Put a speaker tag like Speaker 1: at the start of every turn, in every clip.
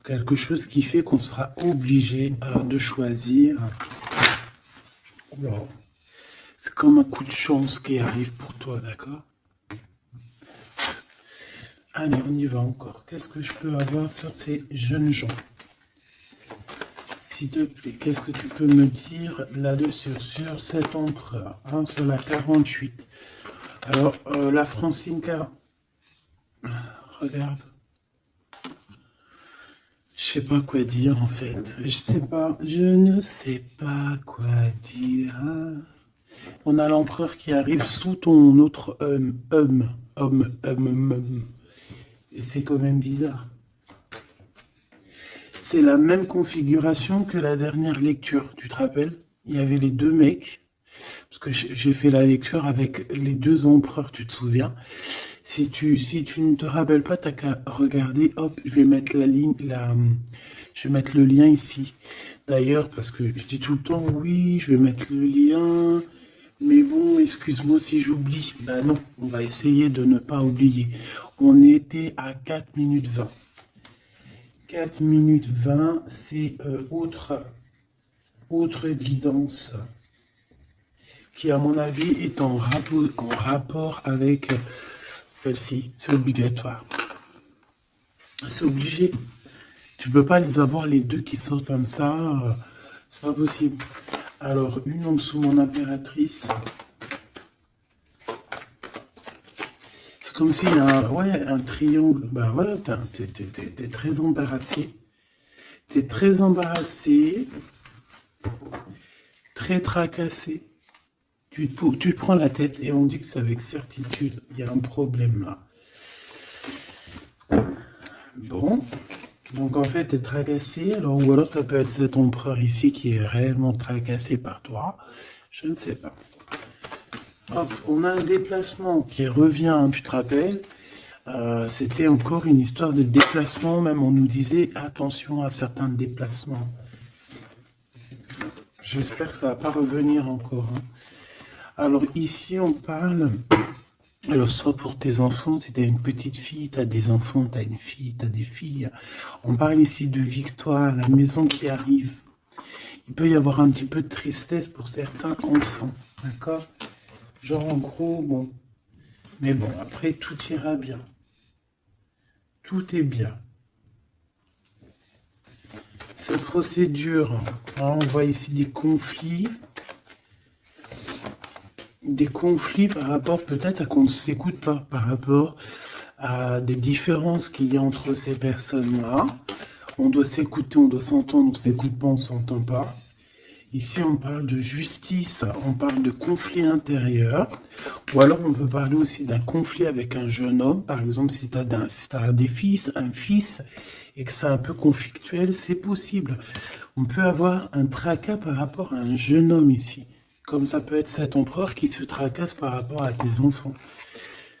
Speaker 1: quelque chose qui fait qu'on sera obligé de choisir. Oula. C'est comme un coup de chance qui arrive pour toi, d'accord? Allez, on y va encore. Qu'est-ce que je peux avoir sur ces jeunes gens? S'il te plaît, qu'est-ce que tu peux me dire là-dessus, sur cet empereur, hein, sur la 48? Alors, la Francine, regarde. Je sais pas quoi dire en fait. Je ne sais pas quoi dire. On a l'empereur qui arrive sous ton autre homme. Et c'est quand même bizarre. C'est la même configuration que la dernière lecture, tu te rappelles? Il y avait les deux mecs, parce que j'ai fait la lecture avec les deux empereurs, tu te souviens? Si tu ne te rappelles pas, t'as qu'à regarder. Hop, je vais mettre je vais mettre le lien ici. D'ailleurs, parce que je dis tout le temps, oui, je vais mettre le lien. Mais bon, excuse-moi si j'oublie. Ben non, on va essayer de ne pas oublier. On était à 4 minutes 20. 4 minutes 20, c'est autre guidance qui, à mon avis, est en rapport avec celle-ci. C'est obligatoire. C'est obligé. Tu peux pas les avoir les deux qui sortent comme ça. C'est pas possible. Alors, une en dessous, mon impératrice. C'est comme s'il y a un triangle. Ben voilà, t'es très embarrassé. T'es très embarrassé. Très tracassé. Tu prends la tête et on dit que c'est avec certitude. Il y a un problème là. Bon. Donc en fait, tu es tracassé. Alors, ou alors ça peut être cet empereur ici qui est réellement tracassé par toi. Je ne sais pas. Hop, on a un déplacement qui revient, tu te rappelles. C'était encore une histoire de déplacement. Même on nous disait attention à certains déplacements. J'espère que ça ne va pas revenir encore. Alors ici, on parle... Alors, soit pour tes enfants, si tu as une petite fille, tu as des enfants, tu as une fille, tu as des filles. On parle ici de victoire, la maison qui arrive. Il peut y avoir un petit peu de tristesse pour certains enfants, d'accord? Genre, en gros, bon. Mais bon, après, tout ira bien. Tout est bien. Cette procédure, hein, on voit ici des conflits. Des conflits par rapport peut-être à qu'on ne s'écoute pas, par rapport à des différences qu'il y a entre ces personnes-là. On doit s'écouter, on doit s'entendre, on ne s'écoute pas, on ne s'entend pas. Ici, on parle de justice, on parle de conflit intérieur, ou alors on peut parler aussi d'un conflit avec un jeune homme. Par exemple, si tu as des fils, un fils, et que c'est un peu conflictuel, c'est possible. On peut avoir un tracas par rapport à un jeune homme ici. Comme ça peut être cet empereur qui se tracasse par rapport à tes enfants.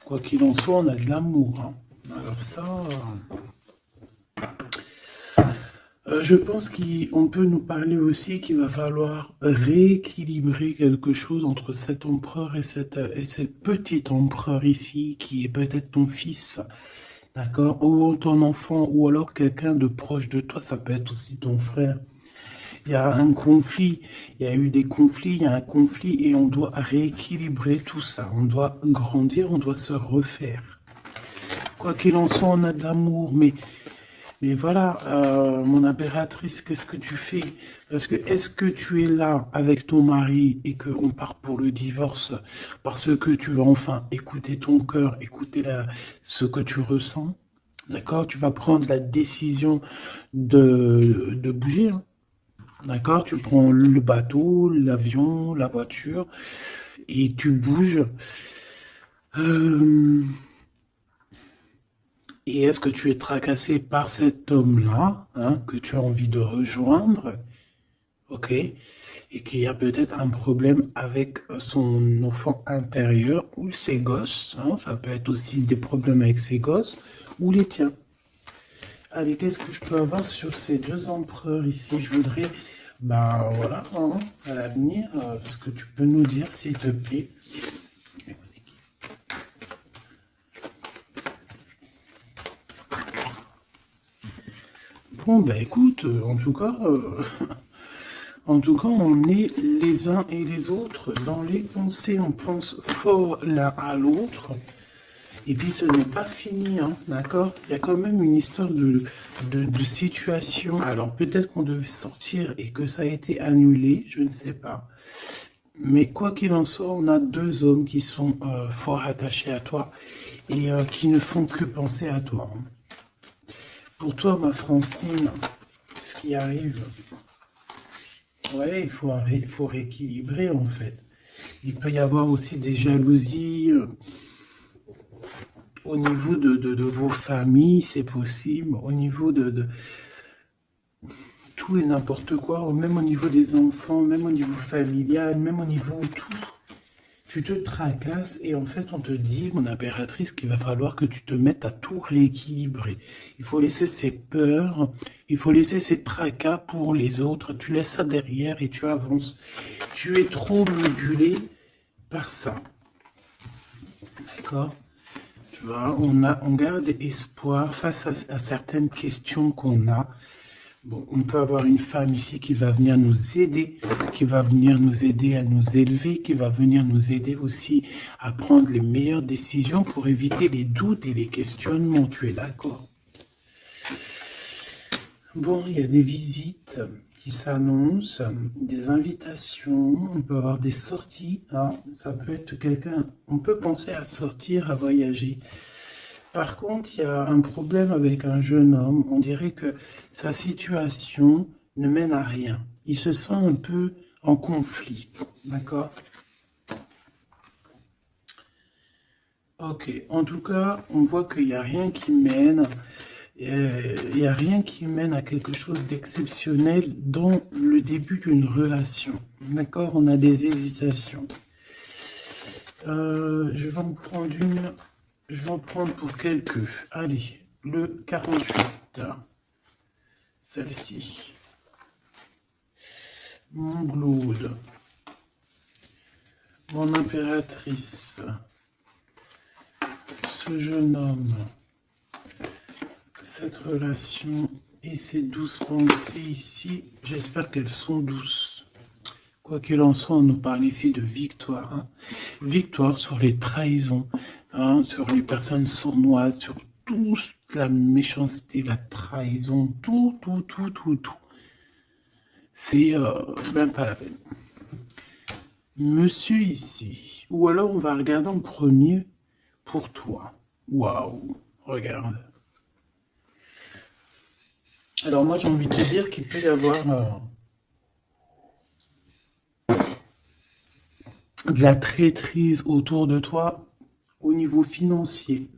Speaker 1: Quoi qu'il en soit, on a de l'amour. Hein. Alors ça... je pense qu'on peut nous parler aussi qu'il va falloir rééquilibrer quelque chose entre cet empereur et cette petite empereur ici, qui est peut-être ton fils, d'accord, ou ton enfant, ou alors quelqu'un de proche de toi, ça peut être aussi ton frère. Il y a un conflit, il y a eu des conflits, il y a un conflit, et on doit rééquilibrer tout ça. On doit grandir, on doit se refaire. Quoi qu'il en soit, on a de l'amour, mais voilà, mon impératrice, qu'est-ce que tu fais? Parce que est-ce que tu es là avec ton mari et qu'on part pour le divorce parce que tu vas enfin écouter ton cœur, écouter ce que tu ressens? D'accord? Tu vas prendre la décision de bouger. Hein. D'accord? Tu prends le bateau, l'avion, la voiture et tu bouges. Et est-ce que tu es tracassé par cet homme-là, hein, que tu as envie de rejoindre, ok, et qu'il y a peut-être un problème avec son enfant intérieur ou ses gosses, hein, ça peut être aussi des problèmes avec ses gosses ou les tiens. Allez, qu'est-ce que je peux avoir sur ces deux empereurs ici? Je voudrais, ben voilà, hein, à l'avenir, ce que tu peux nous dire, s'il te plaît. Bon, bah écoute, en tout cas, on est les uns et les autres dans les pensées. On pense fort l'un à l'autre. Et puis ce n'est pas fini, hein, d'accord? Il y a quand même une histoire de situation. Alors peut-être qu'on devait sortir et que ça a été annulé, je ne sais pas. Mais quoi qu'il en soit, on a deux hommes qui sont fort attachés à toi et qui ne font que penser à toi, hein. Pour toi, ma Francine, ce qui arrive, ouais, il faut rééquilibrer en fait. Il peut y avoir aussi des jalousies au niveau de vos familles, c'est possible, au niveau de tout et n'importe quoi, même au niveau des enfants, même au niveau familial, même au niveau de tout. Tu te tracasses et en fait on te dit, mon impératrice, qu'il va falloir que tu te mettes à tout rééquilibrer. Il faut laisser ces peurs, il faut laisser ces tracas pour les autres, tu laisses ça derrière et tu avances. Tu es trop modulé par ça. D'accord? Tu vois, on garde espoir face à certaines questions qu'on a. Bon, on peut avoir une femme ici qui va venir nous aider, qui va venir nous aider à nous élever, qui va venir nous aider aussi à prendre les meilleures décisions pour éviter les doutes et les questionnements. Tu es d'accord? Bon, il y a des visites qui s'annoncent, des invitations, on peut avoir des sorties, hein. Ça peut être quelqu'un, on peut penser à sortir, à voyager. Par contre, il y a un problème avec un jeune homme. On dirait que sa situation ne mène à rien. Il se sent un peu en conflit. D'accord? Ok. En tout cas, on voit qu'il n'y a rien qui mène. Il n'y a rien qui mène à quelque chose d'exceptionnel dans le début d'une relation. D'accord? On a des hésitations. Je vais en prendre une. Je vais en prendre pour quelques. Allez, le 48. Celle-ci. Mon Blood. Mon impératrice. Ce jeune homme. Cette relation et ces douces pensées ici, j'espère qu'elles sont douces. Quoi qu'il en soit, on nous parle ici de victoire, hein. Victoire sur les trahisons, hein, sur les personnes sournoises, sur toute la méchanceté, la trahison, tout. C'est même pas la peine. Monsieur ici, ou alors on va regarder en premier pour toi. Waouh, regarde. Alors moi j'ai envie de te dire qu'il peut y avoir de la traîtrise autour de toi au niveau financier,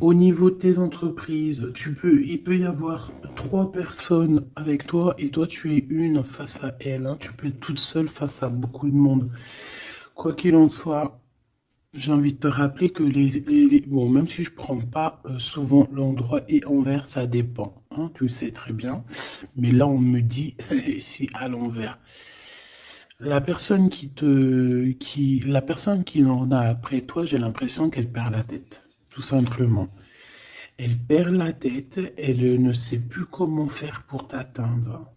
Speaker 1: au niveau de tes entreprises. Il peut y avoir 3 personnes avec toi et toi tu es une face à elle, hein. Tu peux être toute seule face à beaucoup de monde. Quoi qu'il en soit, j'ai envie de te rappeler que bon, même si je prends pas souvent l'endroit et envers, ça dépend, hein, tu le sais très bien. Mais là, on me dit, c'est à l'envers. La personne la personne qui en a après toi, j'ai l'impression qu'elle perd la tête, tout simplement. Elle perd la tête, elle ne sait plus comment faire pour t'atteindre.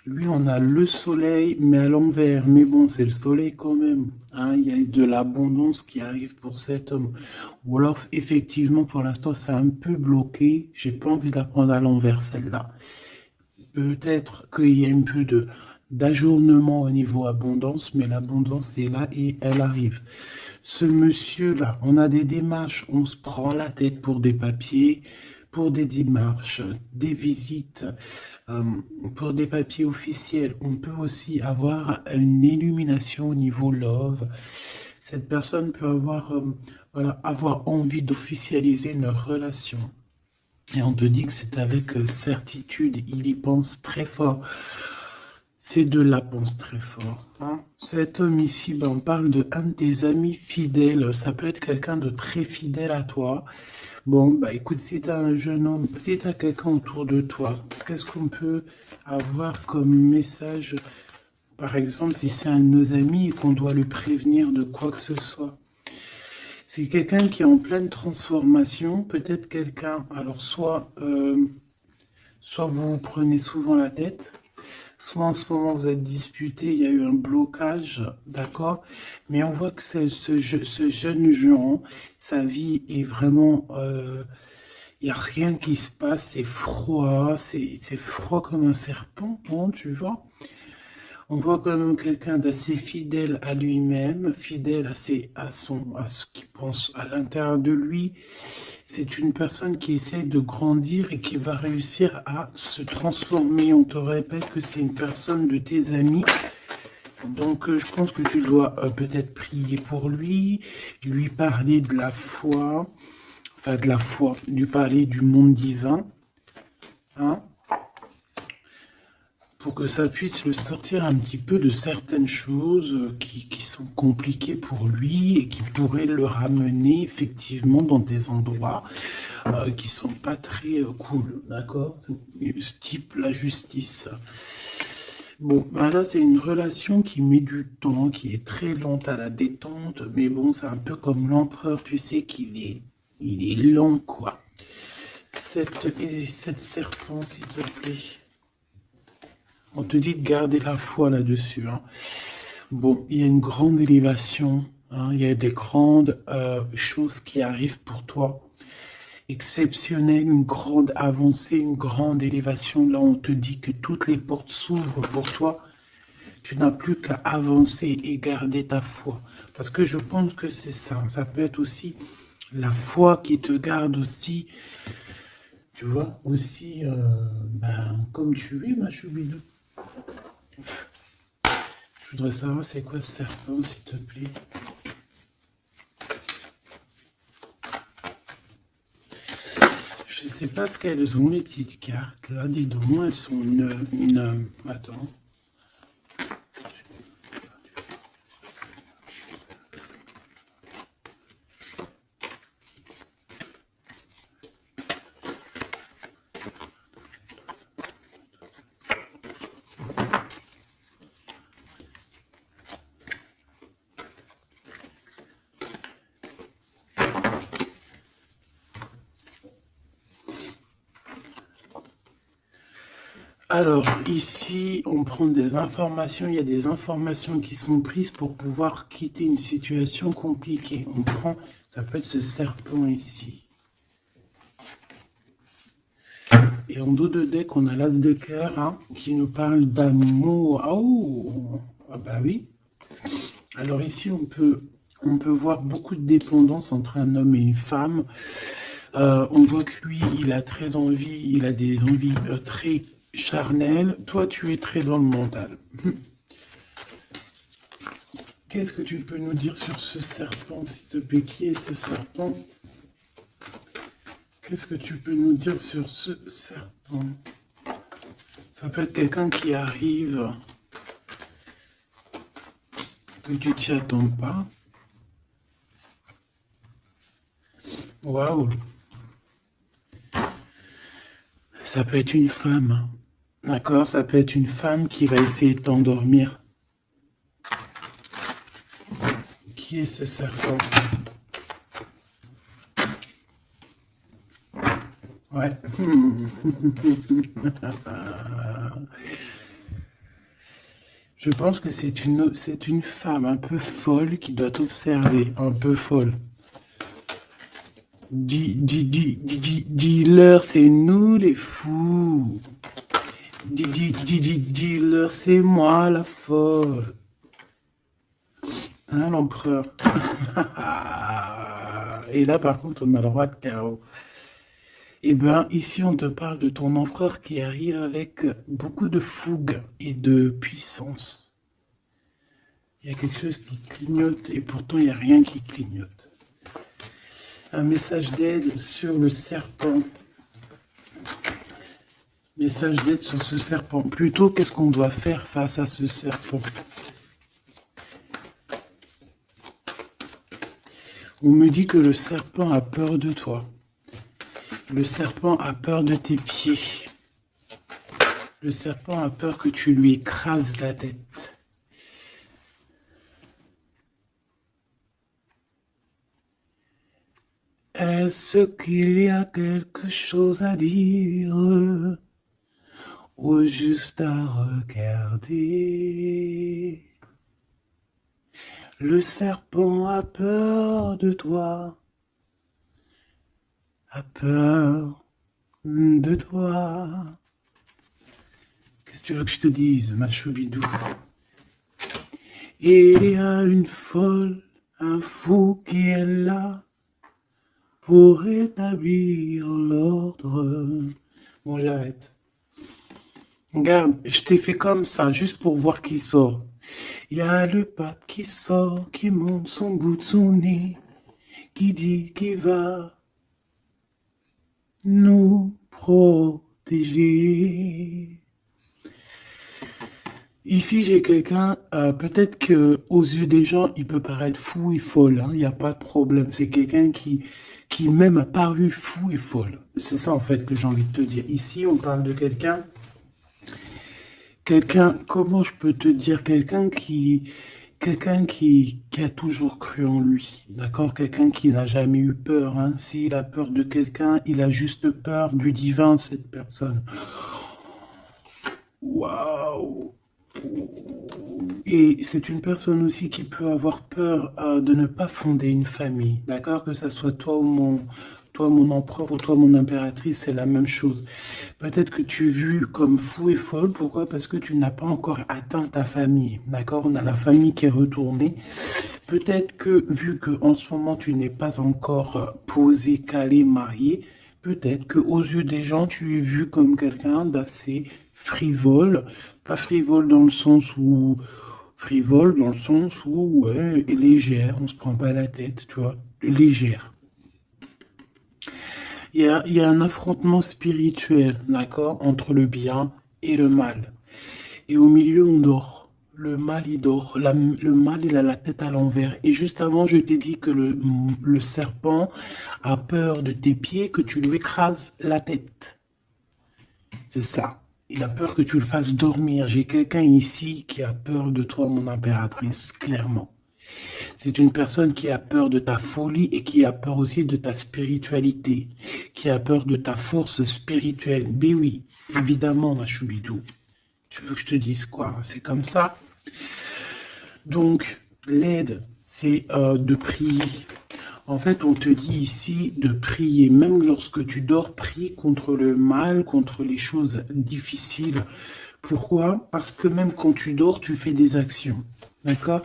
Speaker 1: Lui, on a le soleil, mais à l'envers. Mais bon, c'est le soleil quand même, hein. Il y a de l'abondance qui arrive pour cet homme. Ou alors, effectivement, pour l'instant, c'est un peu bloqué. J'ai pas envie de la prendre à l'envers, celle-là. Peut-être qu'il y a un peu d'ajournement au niveau abondance, mais l'abondance est là et elle arrive. Ce monsieur-là, on a des démarches, on se prend la tête pour des papiers, pour des démarches, des visites, pour des papiers officiels. On peut aussi avoir une illumination au niveau love. Cette personne peut avoir, voilà, avoir envie d'officialiser une relation. Et on te dit que c'est avec certitude, il y pense très fort. Ces deux-là pensent très fort, hein. Cet homme ici, ben, on parle de un de tes amis fidèles. Ça peut être quelqu'un de très fidèle à toi. Bon, bah écoute, si tu as un jeune homme, si tu as quelqu'un autour de toi, qu'est-ce qu'on peut avoir comme message? Par exemple, si c'est un de nos amis et qu'on doit le prévenir de quoi que ce soit. C'est quelqu'un qui est en pleine transformation, peut-être quelqu'un, alors soit vous vous prenez souvent la tête, soit en ce moment vous êtes disputé, il y a eu un blocage, d'accord? Mais on voit que ce jeune Jean, sa vie est vraiment, il n'y a rien qui se passe, c'est froid comme un serpent, hein, tu vois? On voit quand même quelqu'un d'assez fidèle à lui-même, fidèle à ce qu'il pense à l'intérieur de lui. C'est une personne qui essaie de grandir et qui va réussir à se transformer. On te répète que c'est une personne de tes amis. Donc, je pense que tu dois peut-être prier pour lui parler de la foi, enfin de la foi, lui parler du monde divin, hein, pour que ça puisse le sortir un petit peu de certaines choses qui sont compliquées pour lui et qui pourraient le ramener effectivement dans des endroits qui sont pas très cool, d'accord? Type la justice. Bon, ben là, c'est une relation qui met du temps, qui est très lente à la détente, mais bon, c'est un peu comme l'empereur, tu sais il est lent, quoi. Cette serpent, s'il te plaît. On te dit de garder la foi là-dessus, hein. Bon, il y a une grande élévation, hein, il y a des grandes choses qui arrivent pour toi. Exceptionnelles, une grande avancée, une grande élévation. Là, on te dit que toutes les portes s'ouvrent pour toi. Tu n'as plus qu'à avancer et garder ta foi. Parce que je pense que c'est ça. Ça peut être aussi la foi qui te garde aussi, tu vois, aussi, ben, comme tu es, ma choubidou. Je voudrais savoir c'est quoi ce serpent, s'il te plaît. Je sais pas ce qu'elles ont, les petites cartes. Là, dis donc, elles sont Attends. Alors, ici, on prend des informations. Il y a des informations qui sont prises pour pouvoir quitter une situation compliquée. On prend, ça peut être ce serpent ici. Et en dos de deck, on a l'as de cœur, hein, qui nous parle d'amour. Oh, ah bah oui. Alors ici, on peut voir beaucoup de dépendance entre un homme et une femme. On voit que lui, il a très envie, il a des envies très charnelles. Toi, tu es très dans le mental. Qu'est-ce que tu peux nous dire sur ce serpent, s'il te plaît? Qui est ce serpent? Qu'est-ce que tu peux nous dire sur ce serpent? Ça peut être quelqu'un qui arrive, que tu t'y attends pas. Waouh! Ça peut être une femme. D'accord? Ça peut être une femme qui va essayer de t'endormir. Qui est ce serpent? Ouais. Je pense que c'est une femme un peu folle qui doit t'observer, un peu folle. Dis-leur, c'est nous les fous. Dis-leur, c'est moi la folle. Hein, l'empereur? Et là, par contre, on a le roi de carreau. Eh bien, ici, on te parle de ton empereur qui arrive avec beaucoup de fougue et de puissance. Il y a quelque chose qui clignote et pourtant, il n'y a rien qui clignote. Un message d'aide sur le serpent. Message d'aide sur ce serpent. Plutôt, qu'est-ce qu'on doit faire face à ce serpent? On me dit que le serpent a peur de toi. Le serpent a peur de tes pieds. Le serpent a peur que tu lui écrases la tête. Est-ce qu'il y a quelque chose à dire ou juste à regarder? Le serpent a peur de toi, a peur de toi. Qu'est-ce que tu veux que je te dise, ma choubidou? Il y a une folle, un fou qui est là pour établir l'ordre. Bon, j'arrête. Regarde, je t'ai fait comme ça, juste pour voir qui sort. Il y a le pape qui sort, qui monte son bout de son nez, qui dit qu'il va nous protéger. Ici, j'ai quelqu'un, peut-être que aux yeux des gens, il peut paraître fou et folle, hein, il n'y a pas de problème. C'est quelqu'un qui même a paru fou et folle. C'est ça, en fait, que j'ai envie de te dire. Ici, on parle de quelqu'un, comment je peux te dire, quelqu'un qui a toujours cru en lui, d'accord? Quelqu'un qui n'a jamais eu peur, hein. S'il a peur de quelqu'un, il a juste peur du divin, cette personne. Waouh! Et c'est une personne aussi qui peut avoir peur de ne pas fonder une famille, d'accord? Que ça soit toi mon empereur ou toi mon impératrice, c'est la même chose. Peut-être que tu es vu comme fou et folle, pourquoi? Parce que tu n'as pas encore atteint ta famille, d'accord? On a la famille qui est retournée. Peut-être que vu que en ce moment tu n'es pas encore posé, calé, marié, peut-être que aux yeux des gens tu es vu comme quelqu'un d'assez frivole, pas frivole dans le sens où frivole dans le sens où ouais, légère, on se prend pas la tête, tu vois, légère. Il y a un affrontement spirituel, d'accord, entre le bien et le mal. Et au milieu, on dort. Le mal, il dort. Le mal, il a la tête à l'envers. Et juste avant, je t'ai dit que le serpent a peur de tes pieds, que tu lui écrases la tête. C'est ça. Il a peur que tu le fasses dormir. J'ai quelqu'un ici qui a peur de toi, mon impératrice, clairement. C'est une personne qui a peur de ta folie et qui a peur aussi de ta spiritualité, qui a peur de ta force spirituelle. Mais oui, évidemment, ma choubidou. Tu veux que je te dise quoi? C'est comme ça. Donc, l'aide, c'est de prier. En fait, on te dit ici de prier. Même lorsque tu dors, prie contre le mal, contre les choses difficiles. Pourquoi? Parce que même quand tu dors, tu fais des actions. D'accord?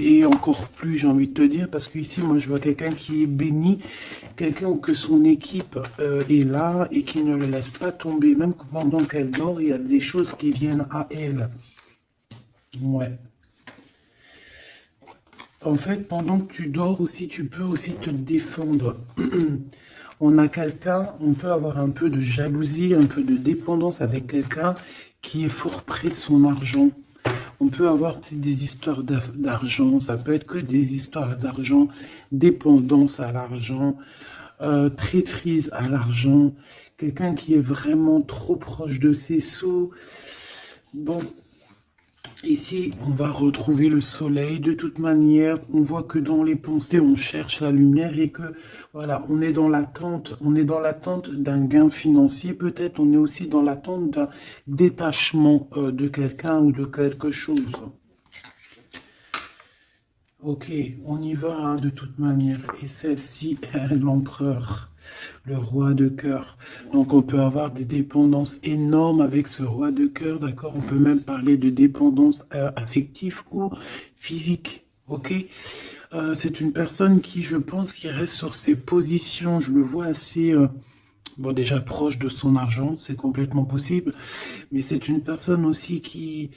Speaker 1: Et encore plus, j'ai envie de te dire, parce qu'ici, moi, je vois quelqu'un qui est béni, quelqu'un que son équipe est là et qui ne le laisse pas tomber. Même pendant qu'elle dort, il y a des choses qui viennent à elle. Ouais. En fait, pendant que tu dors aussi, tu peux aussi te défendre. On a quelqu'un, on peut avoir un peu de jalousie, un peu de dépendance avec quelqu'un qui est fort près de son argent. On peut avoir des histoires d'argent, ça peut être que des histoires d'argent, dépendance à l'argent, traîtrise à l'argent, quelqu'un qui est vraiment trop proche de ses sous. Bon, ici, on va retrouver le soleil. De toute manière, on voit que dans les pensées, on cherche la lumière et que, voilà, on est dans l'attente d'un gain financier. Peut-être on est aussi dans l'attente d'un détachement de quelqu'un ou de quelque chose. Ok, on y va hein, de toute manière. Et celle-ci, l'empereur, le roi de cœur. Donc on peut avoir des dépendances énormes avec ce roi de cœur, d'accord? On peut même parler de dépendance affective ou physique, ok? C'est une personne qui, je pense, qui reste sur ses positions. Je le vois assez, bon déjà proche de son argent, c'est complètement possible. Mais c'est une personne aussi qui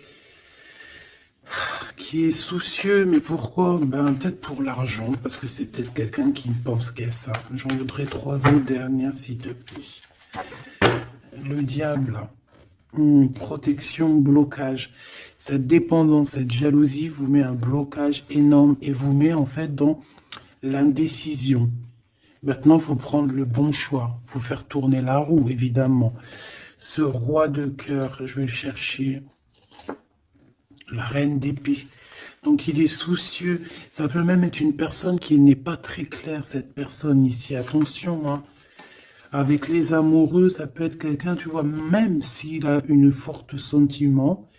Speaker 1: est soucieux, mais pourquoi? Ben, peut-être pour l'argent, parce que c'est peut-être quelqu'un qui ne pense qu'à ça. J'en voudrais 3 autres dernières, s'il te plaît. Le diable, protection, blocage. Cette dépendance, cette jalousie vous met un blocage énorme et vous met en fait dans l'indécision. Maintenant, il faut prendre le bon choix. Il faut faire tourner la roue, évidemment. Ce roi de cœur, je vais le chercher. La reine d'épée. Donc il est soucieux. Ça peut même être une personne qui n'est pas très claire, cette personne ici. Attention, hein. Avec les amoureux, ça peut être quelqu'un, tu vois, même s'il a une forte sentiment,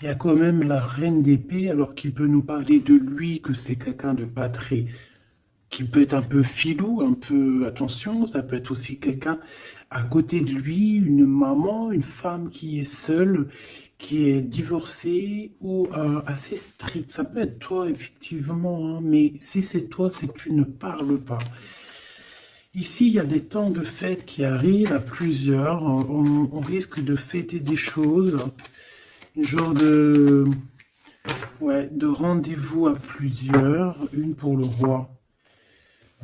Speaker 1: il y a quand même la reine d'épée, alors qu'il peut nous parler de lui, que c'est quelqu'un de pas très, qui peut être un peu filou, un peu, attention, ça peut être aussi quelqu'un à côté de lui, une maman, une femme qui est seule, qui est divorcée ou assez stricte. Ça peut être toi, effectivement, hein, mais si c'est toi, c'est que tu ne parles pas. Ici, il y a des temps de fête qui arrivent à plusieurs. On risque de fêter des choses, un genre de, ouais, de rendez-vous à plusieurs, une pour le roi.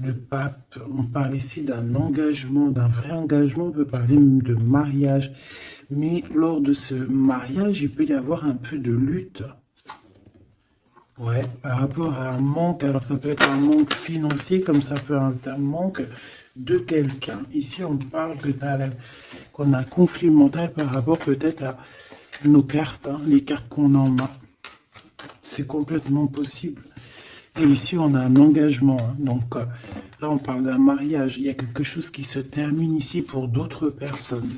Speaker 1: Le pape, on parle ici d'un engagement, d'un vrai engagement, on peut parler même de mariage. Mais lors de ce mariage, il peut y avoir un peu de lutte. Ouais, par rapport à un manque, alors ça peut être un manque financier, comme ça peut être un manque de quelqu'un. Ici, on parle qu'on a un conflit mental par rapport peut-être à nos cartes, hein, les cartes qu'on en a. C'est complètement possible. Et ici, on a un engagement. Hein. Donc là, on parle d'un mariage. Il y a quelque chose qui se termine ici pour d'autres personnes.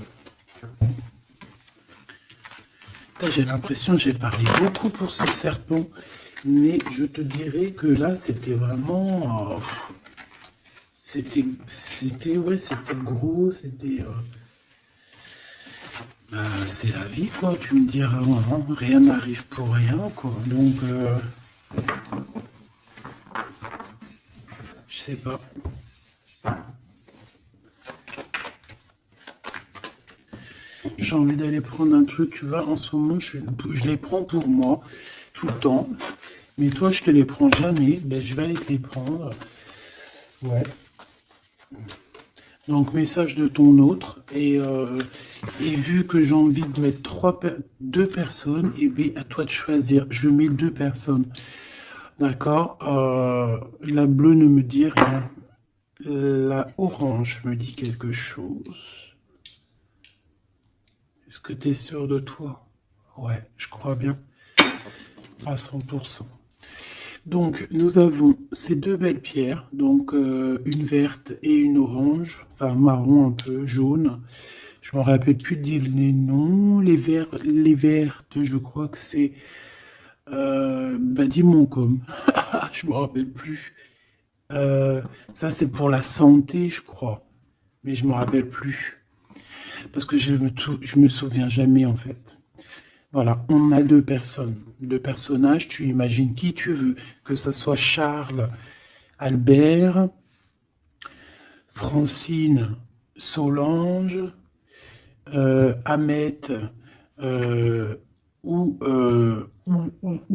Speaker 1: J'ai l'impression que j'ai parlé beaucoup pour ce serpent. Mais je te dirais que là, c'était vraiment... ouais, c'était gros, c'était... c'est la vie, quoi. Tu me diras, hein, rien n'arrive pour rien, quoi. Donc, je sais pas. J'ai envie d'aller prendre un truc, tu vois. En ce moment, je les prends pour moi, tout le temps. Mais toi, je te les prends jamais. Ben, je vais aller te les prendre. Ouais. Donc, message de ton autre. Et vu que j'ai envie de mettre deux personnes, et bien, à toi de choisir. Je mets deux personnes. D'accord. La bleue ne me dit rien. La orange me dit quelque chose. Est-ce que tu es sûr de toi? Ouais, je crois bien. À 100%. Donc, nous avons ces deux belles pierres, donc une verte et une orange, enfin marron un peu, jaune. Je me rappelle plus de dire les noms. Les vertes, je crois que c'est Badimonkom. Je me rappelle plus. Ça, c'est pour la santé, je crois. Mais je me rappelle plus. Parce que je me souviens jamais, en fait. Voilà, on a deux personnes, deux personnages, tu imagines qui tu veux, que ce soit Charles, Albert, Francine, Solange, Ahmet, euh, ou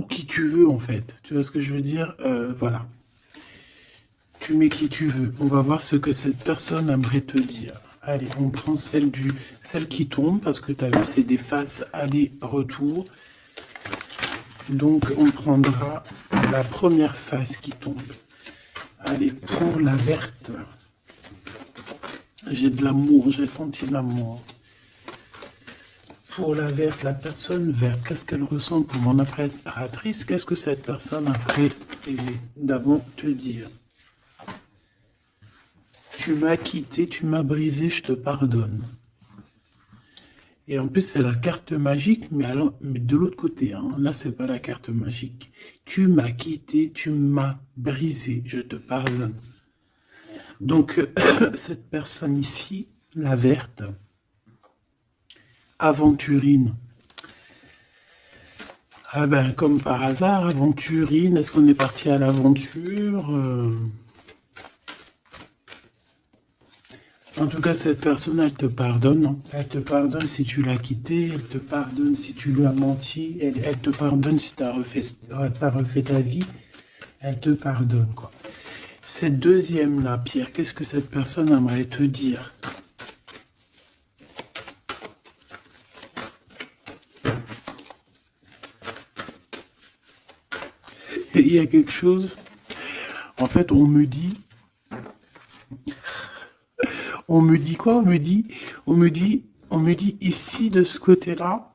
Speaker 1: qui tu veux en fait. Tu vois ce que je veux dire? Voilà. Tu mets qui tu veux. On va voir ce que cette personne aimerait te dire. Allez, on prend celle qui tombe, parce que tu as vu, c'est des faces aller-retour. Donc, on prendra la première face qui tombe. Allez, pour la verte. J'ai de l'amour, j'ai senti l'amour. Pour la verte, la personne verte, qu'est-ce qu'elle ressent pour mon impératrice? Qu'est-ce que cette personne aimerait d'abord te dire? Tu m'as quitté, tu m'as brisé, je te pardonne. Et en plus, c'est la carte magique, mais de l'autre côté. Hein. Là, c'est pas la carte magique. Tu m'as quitté, tu m'as brisé, je te pardonne. Donc, cette personne ici, la verte, aventurine. Ah ben, comme par hasard, aventurine, est-ce qu'on est parti à l'aventure En tout cas, cette personne, elle te pardonne. Hein. Elle te pardonne si tu l'as quitté, elle te pardonne si tu lui as menti, elle te pardonne si tu as refait ta vie, elle te pardonne, quoi. Cette deuxième-là, Pierre, qu'est-ce que cette personne aimerait te dire? Et il y a quelque chose, en fait, on me dit quoi? On me dit ici de ce côté-là,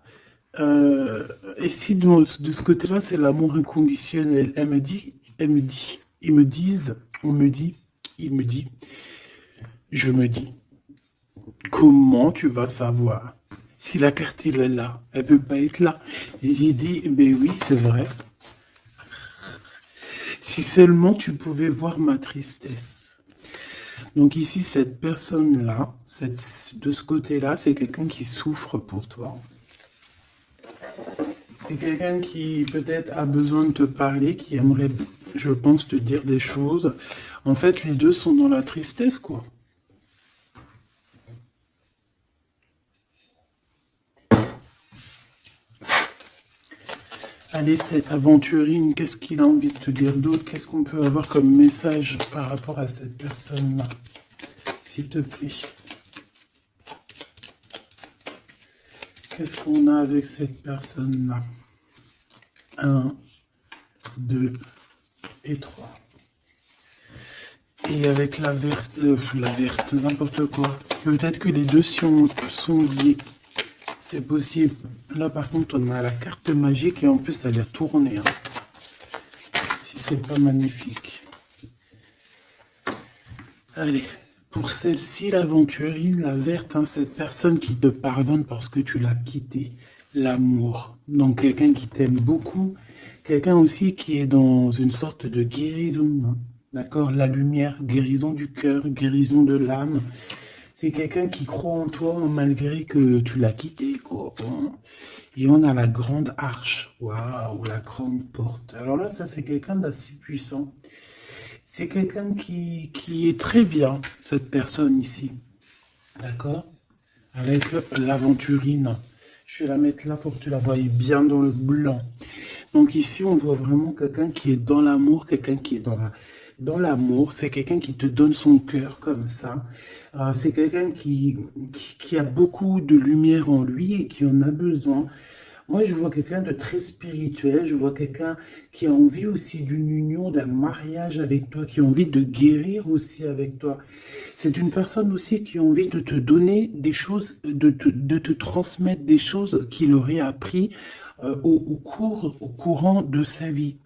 Speaker 1: Euh, et si de ce côté-là, c'est l'amour inconditionnel. Ils me disent, on me dit, il me dit, je me dis, comment tu vas savoir si la carte elle est là, elle peut pas être là. Et j'ai dit, ben oui, c'est vrai. Si seulement tu pouvais voir ma tristesse. Donc ici, cette personne-là, de ce côté-là, c'est quelqu'un qui souffre pour toi. C'est quelqu'un qui peut-être a besoin de te parler, qui aimerait, je pense, te dire des choses. En fait, les deux sont dans la tristesse, quoi. Allez, cette aventurine, qu'est-ce qu'il a envie de te dire d'autre? Qu'est-ce qu'on peut avoir comme message par rapport à cette personne-là? S'il te plaît. Qu'est-ce qu'on a avec cette personne-là? 1, 2 et 3. Et avec la verte, n'importe quoi. Peut-être que les deux sont liés. C'est possible. Là, par contre, on a la carte magique et en plus, elle est tournée. Hein. Si c'est pas magnifique. Allez, pour celle-ci, l'aventurine, la verte, hein, cette personne qui te pardonne parce que tu l'as quitté. L'amour. Donc, quelqu'un qui t'aime beaucoup. Quelqu'un aussi qui est dans une sorte de guérison. Hein. D'accord? La lumière, guérison du cœur, guérison de l'âme. C'est quelqu'un qui croit en toi malgré que tu l'as quitté, quoi. Et on a la grande arche. Waouh, la grande porte. Alors là, ça, c'est quelqu'un d'assez puissant. C'est quelqu'un qui est très bien, cette personne ici. D'accord? Avec l'aventurine. Je vais la mettre là pour que tu la voyes bien dans le blanc. Donc ici, on voit vraiment quelqu'un qui est dans l'amour, quelqu'un qui est dans l'amour. C'est quelqu'un qui te donne son cœur comme ça. C'est quelqu'un qui a beaucoup de lumière en lui et qui en a besoin. Moi, je vois quelqu'un de très spirituel. Je vois quelqu'un qui a envie aussi d'une union, d'un mariage avec toi, qui a envie de guérir aussi avec toi. C'est une personne aussi qui a envie de te donner des choses, de te transmettre des choses qu'il aurait appris au courant de sa vie.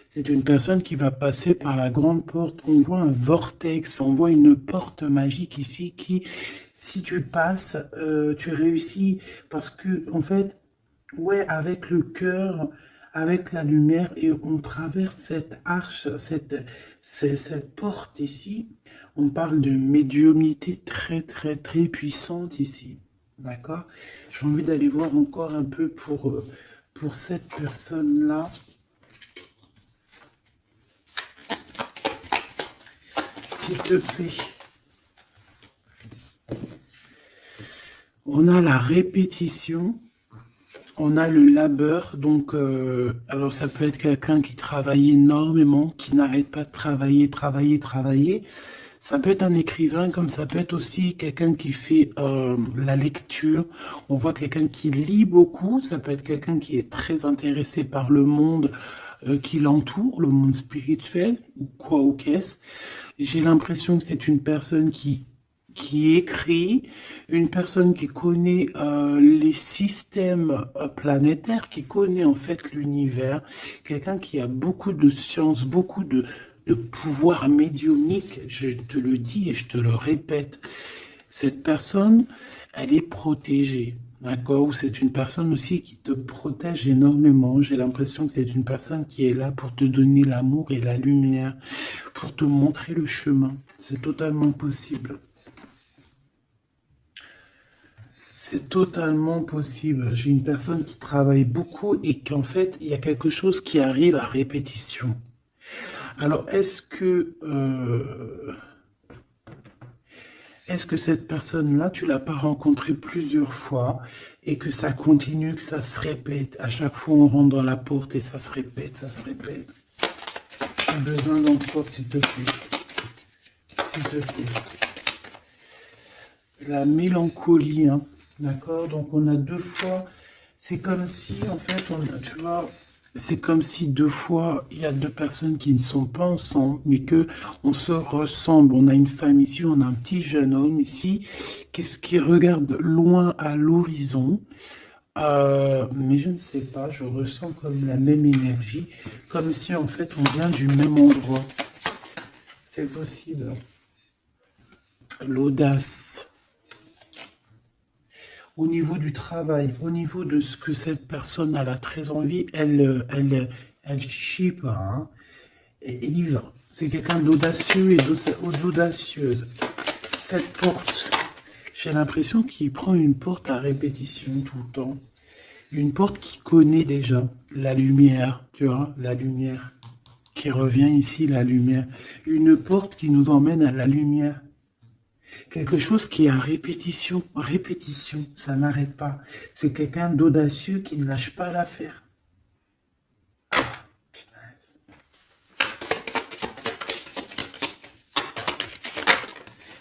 Speaker 1: C'est une personne qui va passer par la grande porte. On voit un vortex, on voit une porte magique ici qui, si tu passes, tu réussis parce que, en fait, ouais, avec le cœur, avec la lumière, et on traverse cette arche, cette porte ici. On parle de médiumnité très, très, très puissante ici. D'accord? J'ai envie d'aller voir encore un peu pour cette personne-là. S'il te plaît. On a la répétition. On a le labeur, donc alors ça peut être quelqu'un qui travaille énormément, qui n'arrête pas de travailler. Ça peut être un écrivain, comme ça peut être aussi quelqu'un qui fait la lecture. On voit quelqu'un qui lit beaucoup, ça peut être quelqu'un qui est très intéressé par le monde qui l'entoure, le monde spirituel, ou quoi ou qu'est-ce. J'ai l'impression que c'est une personne qui écrit, une personne qui connaît les systèmes planétaires, qui connaît en fait l'univers, quelqu'un qui a beaucoup de science, beaucoup de pouvoir médiumnique, je te le dis et je te le répète. Cette personne, elle est protégée. D'accord? Ou c'est une personne aussi qui te protège énormément. J'ai l'impression que c'est une personne qui est là pour te donner l'amour et la lumière, pour te montrer le chemin. C'est totalement possible. C'est totalement possible. J'ai une personne qui travaille beaucoup et qu'en fait, il y a quelque chose qui arrive à répétition. Alors, est-ce que cette personne-là, tu l'as pas rencontrée plusieurs fois et que ça continue, que ça se répète? À chaque fois, on rentre dans la porte et ça se répète, ça se répète. J'ai besoin d'encore, s'il te plaît. S'il te plaît. La mélancolie, hein. D'accord? Donc, on a deux fois. C'est comme si, en fait, tu vois, c'est comme si deux fois, il y a deux personnes qui ne sont pas ensemble, mais que on se ressemble. On a une femme ici, on a un petit jeune homme ici, qui regarde loin à l'horizon. Mais je ne sais pas, je ressens comme la même énergie, comme si en fait on vient du même endroit. C'est possible. L'audace. Au niveau du travail, au niveau de ce que cette personne a très envie, elle chie pas, hein. Et il y va. C'est quelqu'un d'audacieux et d'audacieuse. Cette porte, j'ai l'impression qu'il prend une porte à répétition tout le temps. Une porte qui connaît déjà la lumière, tu vois, la lumière qui revient ici, la lumière. Une porte qui nous emmène à la lumière. Quelque chose qui est à répétition, répétition, ça n'arrête pas. C'est quelqu'un d'audacieux qui ne lâche pas l'affaire.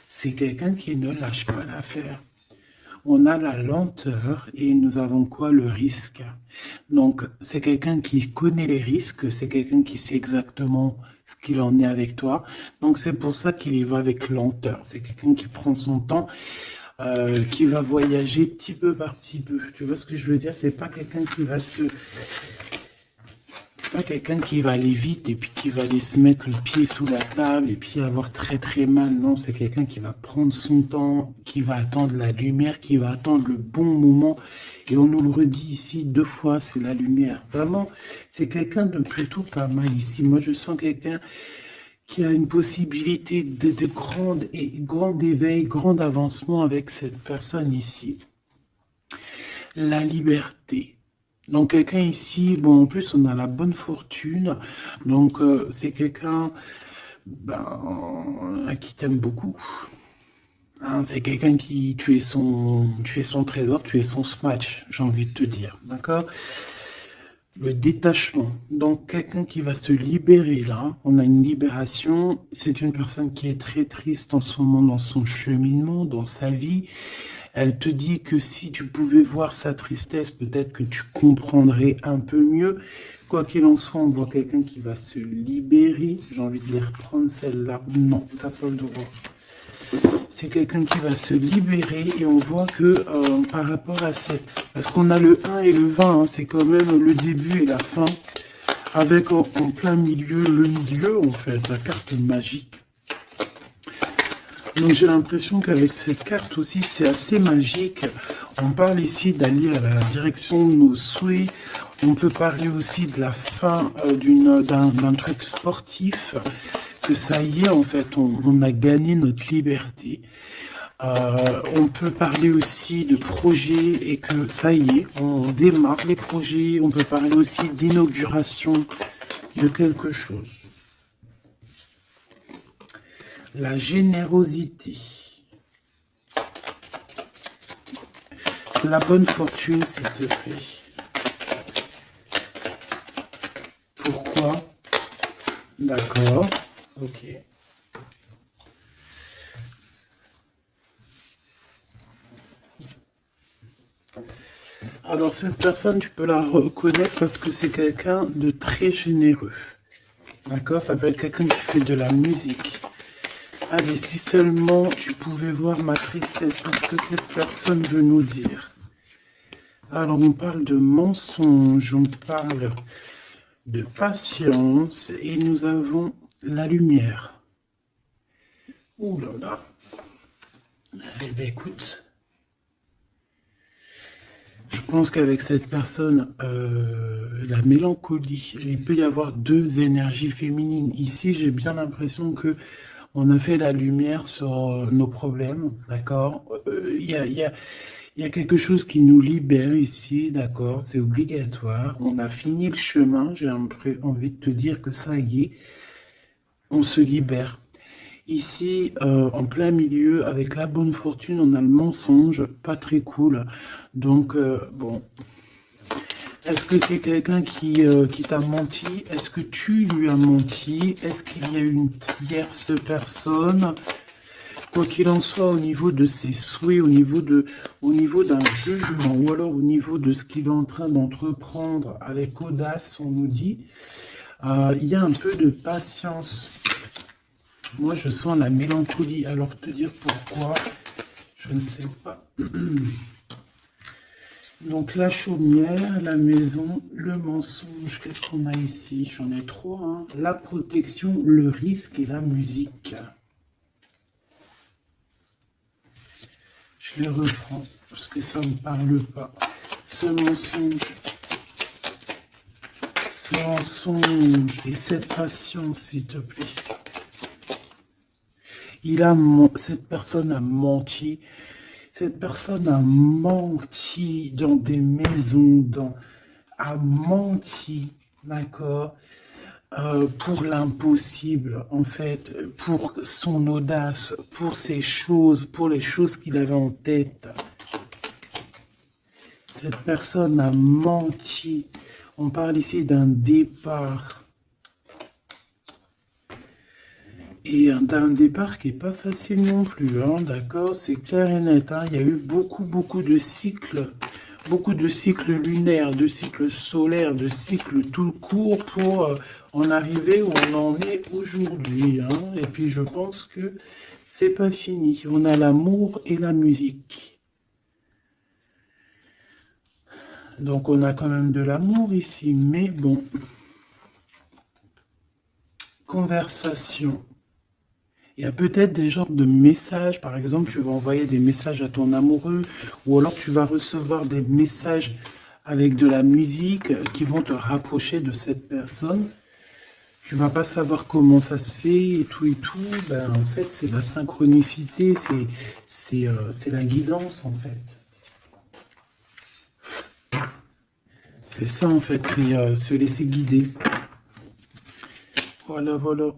Speaker 1: C'est quelqu'un qui ne lâche pas l'affaire. On a la lenteur et nous avons quoi? Le risque. Donc, c'est quelqu'un qui connaît les risques, c'est quelqu'un qui sait exactement ce qu'il en est avec toi. Donc, c'est pour ça qu'il y va avec lenteur. C'est quelqu'un qui prend son temps, qui va voyager petit peu par petit peu. Tu vois ce que je veux dire? C'est pas quelqu'un qui va se... C'est pas quelqu'un qui va aller vite et puis qui va aller se mettre le pied sous la table et puis avoir très très mal. Non, c'est quelqu'un qui va prendre son temps, qui va attendre la lumière, qui va attendre le bon moment. Et on nous le redit ici 2 fois, c'est la lumière. Vraiment, c'est quelqu'un de plutôt pas mal ici. Moi, je sens quelqu'un qui a une possibilité de grand éveil, grand avancement avec cette personne ici. La liberté. Donc quelqu'un ici, bon en plus on a la bonne fortune, donc c'est quelqu'un qui t'aime beaucoup. Hein, c'est quelqu'un qui, tu es son trésor, tu es son smash, j'ai envie de te dire, d'accord? Le détachement, donc quelqu'un qui va se libérer là, on a une libération, c'est une personne qui est très triste en ce moment dans son cheminement, dans sa vie. Elle te dit que si tu pouvais voir sa tristesse, peut-être que tu comprendrais un peu mieux. Quoi qu'il en soit, on voit quelqu'un qui va se libérer. J'ai envie de les reprendre celle-là. Non, t'as pas le droit. C'est quelqu'un qui va se libérer et on voit que par rapport à cette... Parce qu'on a le 1 et le 20, hein, c'est quand même le début et la fin. Avec en plein milieu, le milieu en fait, la carte magique. Donc j'ai l'impression qu'avec cette carte aussi, c'est assez magique. On parle ici d'aller à la direction de nos souhaits. On peut parler aussi de la fin d'un truc sportif. Que ça y est, en fait, on a gagné notre liberté. On peut parler aussi de projets et que ça y est, on démarre les projets. On peut parler aussi d'inauguration de quelque chose. La générosité. La bonne fortune, s'il te plaît. Pourquoi? D'accord. Ok. Alors, cette personne, tu peux la reconnaître parce que c'est quelqu'un de très généreux. D'accord? Ça peut être quelqu'un qui fait de la musique. Allez, si seulement tu pouvais voir ma tristesse, parce que cette personne veut nous dire. Alors, on parle de mensonge, on parle de patience, et nous avons la lumière. Ouh là là. Eh bien, écoute, je pense qu'avec cette personne, la mélancolie, il peut y avoir 2 énergies féminines. Ici, j'ai bien l'impression que on a fait la lumière sur nos problèmes, d'accord? Il y a quelque chose qui nous libère ici, d'accord? C'est obligatoire. On a fini le chemin. J'ai envie de te dire que ça y est, on se libère. Ici, en plein milieu, avec la bonne fortune, on a le mensonge, pas très cool. Donc, bon, est-ce que c'est quelqu'un qui t'a menti? Est-ce que tu lui as menti? Est-ce qu'il y a une tierce personne? Quoi qu'il en soit, au niveau de ses souhaits, au niveau d'un jugement, ou alors au niveau de ce qu'il est en train d'entreprendre avec audace, on nous dit, il y a un peu de patience. Moi, je sens la mélancolie. Alors, te dire pourquoi, je ne sais pas. Donc la chaumière, la maison, le mensonge, qu'est-ce qu'on a ici? J'en ai trois, hein. La protection, le risque et la musique. Je les reprends parce que ça ne me parle pas. Ce mensonge et cette patience, s'il te plaît. Cette personne a menti. Cette personne a menti dans des maisons, a menti, d'accord, pour l'impossible, en fait, pour son audace, pour ses choses, pour les choses qu'il avait en tête. Cette personne a menti. On parle ici d'un départ. Et d'un départ qui n'est pas facile non plus, hein, d'accord? C'est clair et net, hein. Il y a eu beaucoup de cycles lunaires, de cycles solaires, de cycles tout court pour en arriver où on en est aujourd'hui, hein. Et puis je pense que c'est pas fini. On a l'amour et la musique. Donc on a quand même de l'amour ici, mais bon. Conversation. Il y a peut-être des genres de messages, par exemple, tu vas envoyer des messages à ton amoureux, ou alors tu vas recevoir des messages avec de la musique qui vont te rapprocher de cette personne. Tu vas pas savoir comment ça se fait et tout. Ben, en fait, c'est la synchronicité, c'est la guidance, en fait. C'est ça, en fait, c'est se laisser guider. Voilà, voilà.